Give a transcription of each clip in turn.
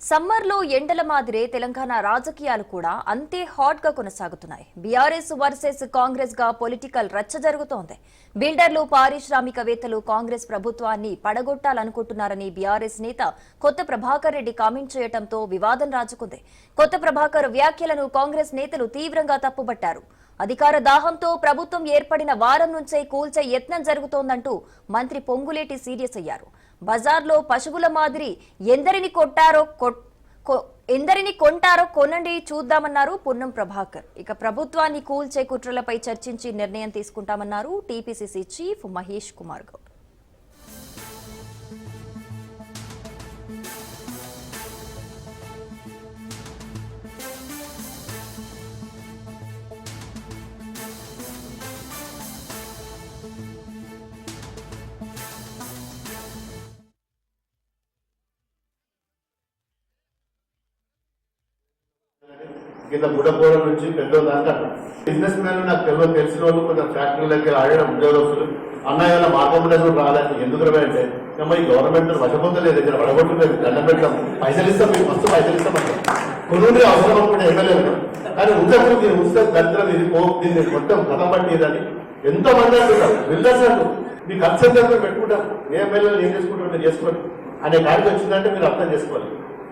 సమ్మర్లో ఎండల మాదిరే తెలంగాణ రాజకీయాలు కూడా అంతే హాట్ గా కొనసాగుతున్నాయి. బీఆర్ఎస్ వర్సెస్ కాంగ్రెస్ గా పొలిటికల్ రచ్చ జరుగుతోంది. బిల్డర్లు, పారిశ్రామికవేత్తలు కాంగ్రెస్ ప్రభుత్వాన్ని పడగొట్టాలనుకుంటున్నారని బీఆర్ఎస్ నేత కొత్త ప్రభాకర్ రెడ్డి కామెంట్ చేయడంతో వివాదం రాజుకుంది. కొత్త ప్రభాకర్ వ్యాఖ్యలను కాంగ్రెస్ నేతలు తీవ్రంగా తప్పుబట్టారు. అధికార దాహంతో ప్రభుత్వం ఏర్పడిన వారం నుంచే కూల్చే యత్నం జరుగుతోందంటూ మంత్రి పొంగులేటి సీరియస్ అయ్యారు. బజార్లో పశువుల మాదిరి ఎందరిని కొంటారో కొనండి చూద్దామన్నారు పొన్నం ప్రభాకర్. ఇక ప్రభుత్వాన్ని కూల్చే కుట్రలపై చర్చించి నిర్ణయం తీసుకుంటామన్నారు టీపీసీసీ చీఫ్ మహేష్ కుమార్ గౌడ్. కింద బుడపోవడం నుంచి పెద్ద దాకా బిజినెస్ మ్యాన్ నాకు తెలిసిన వాళ్ళు కొంచెం ఫ్యాక్టరీలకి ఆడడం ఉద్యోగస్తులు అన్నయ్య మార్గంలో రాలేదు. ఎందుకు అంటే ఈ గవర్నమెంట్ వశపొందలేదు, దగ్గర వడగొట్టలేదు, దండం పెట్టాం, పైసలు ఇస్తాం, మీకు మస్తు పైసలు ఇస్తామంటే కొన్ని అవసరం అనుకుంటే ఎమ్మెల్యేలు కానీ ఉద్యోగం మీరు ఉంటే దరిద్రం ఇది దీన్ని మొత్తం కథం పట్టిదని ఎంతో మంది అంటున్నారు. బిల్డర్స్ అంటూ మీ కన్సల్ట్ పెట్టుకుంటాం, ఏ ఎమ్మెల్యేలు ఏం చేసుకుంటారో చేసుకోండి అనే కాడికి వచ్చిందంటే మీరు అర్థం చేసుకోవాలి.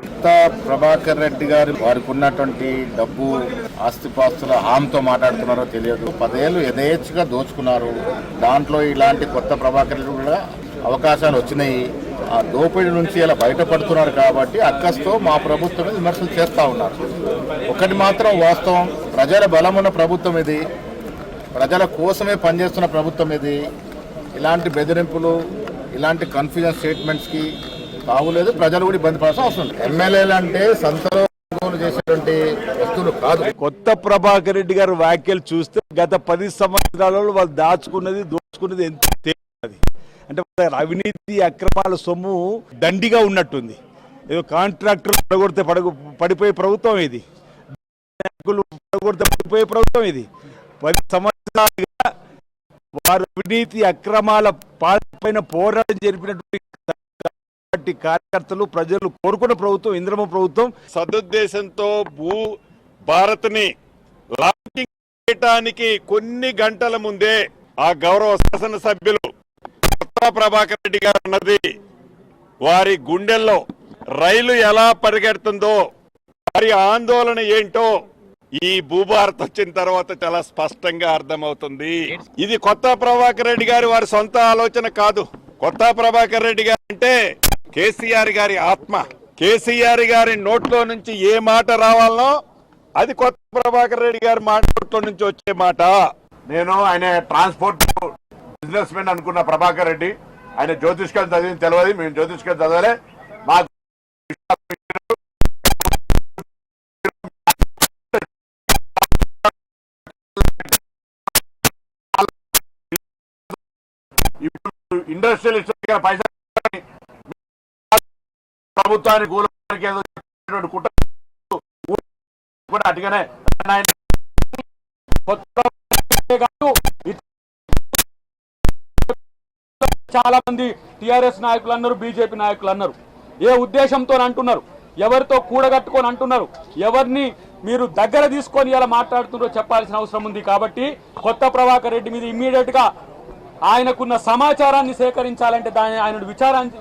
కొత్త ప్రభాకర్ రెడ్డి గారు వారికి ఉన్నటువంటి డబ్బు ఆస్తిపాస్తుల హామీతో మాట్లాడుతున్నారో తెలియదు. 10 ఏళ్ళు యథేచ్ఛగా దోచుకున్నారు. దాంట్లో ఇలాంటి కొత్త ప్రభాకర్ రెడ్డి కూడా అవకాశాలు వచ్చినాయి. ఆ దోపిడీ నుంచి ఇలా బయటపడుతున్నారు కాబట్టి అక్కస్తో మా ప్రభుత్వం మీద విమర్శలు చేస్తూ ఉన్నారు. ఒకటి మాత్రం వాస్తవం, ప్రజల బలమున్న ప్రభుత్వం ఇది, ప్రజల కోసమే పనిచేస్తున్న ప్రభుత్వం ఇది. ఇలాంటి బెదిరింపులు, ఇలాంటి కన్ఫ్యూజన్ స్టేట్మెంట్స్కి తావులేదు. ప్రజలు కూడా ఇబ్బంది పడాల్సిన అవసరం లేదు. ఎమ్మెల్యేలు అంటే సంతలో చేసేటువంటి వస్తువులు కాదు. కొత్త ప్రభాకర్ రెడ్డి గారి వ్యాఖ్యలు చూస్తే గత 10 సంవత్సరాలలో వాళ్ళు దోచుకున్నది ఎంత తెలియదు. అంటే అవినీతి అక్రమాల సొమ్ము దండిగా ఉన్నట్టుంది. ఏదో కాంట్రాక్టర్లు పడిపోయే ప్రభుత్వం ఇది, పడిపోయే ప్రభుత్వం ఇది. 10 సంవత్సరాలుగా వారు అవినీతి అక్రమాల పైన పోరాటం జరిపినటువంటి కార్యకర్తలు, ప్రజలు కోరుకున్న ప్రభుత్వం ఇంద్రమ్మ ప్రభుత్వం. సదుద్దేశంతో భారత్ని లాంచింగ్ చేయడానికి కొన్ని గంటల ముందే ఆ గౌరవ శాసనసభ్యులు కొత్త ప్రభాకర్ రెడ్డి గారు అన్నది వారి గుండెల్లో రైలు ఎలా పరిగెడుతుందో, వారి ఆందోళన ఏంటో ఈ భూభారత్ వచ్చిన తర్వాత చాలా స్పష్టంగా అర్థమవుతుంది. ఇది కొత్త ప్రభాకర్ రెడ్డి గారి వారి సొంత ఆలోచన కాదు. కొత్త ప్రభాకర్ రెడ్డి గారు అంటే కేసీఆర్ గారి ఆత్మ. కేసీఆర్ గారి నోట్లో నుంచి ఏ మాట రావాలనో అది కొత్త ప్రభాకర్ రెడ్డి గారి నోట్లో నుంచి వచ్చే మాట. నేను ఆయన ట్రాన్స్పోర్ట్ బిజినెస్ మెన్ అనుకున్న ప్రభాకర్ రెడ్డి, ఆయన జ్యోతిష్కం చదివింది తెలియదు. మేము జ్యోతిష్కం చదవలే. మాకు ఇండస్ట్రియలిస్ట్ పైసలు ప్రభుత్వానికి కూడా అటుగానే చాలా మంది టిఆర్ఎస్ నాయకులు అన్నారు, బీజేపీ నాయకులు అన్నారు. ఏ ఉద్దేశంతో అంటున్నారు, ఎవరితో కూడగట్టుకొని అంటున్నారు, ఎవరిని మీరు దగ్గర తీసుకొని ఇలా మాట్లాడుతున్నారో చెప్పాల్సిన అవసరం ఉంది. కాబట్టి కొత్త ప్రభాకర్ రెడ్డి మీద ఇమ్మీడియట్ గా ఆయనకున్న సమాచారాన్ని సేకరించాలంటే దాన్ని ఆయన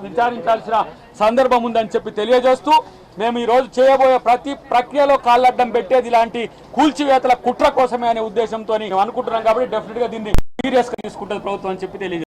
విచారించాల్సిన సందర్భం ఉందని చెప్పి తెలియజేస్తూ, మేము ఈ రోజు చేయబోయే ప్రతి ప్రక్రియలో కాళ్ళడ్డం పెట్టేది ఇలాంటి కూల్చివేతల కుట్ర కోసమే అనే ఉద్దేశంతో అనుకుంటున్నాం. కాబట్టి డెఫినెట్ గా దీన్ని సీరియస్ గా తీసుకుంటుంది ప్రభుత్వం అని చెప్పి తెలియజేస్తాం.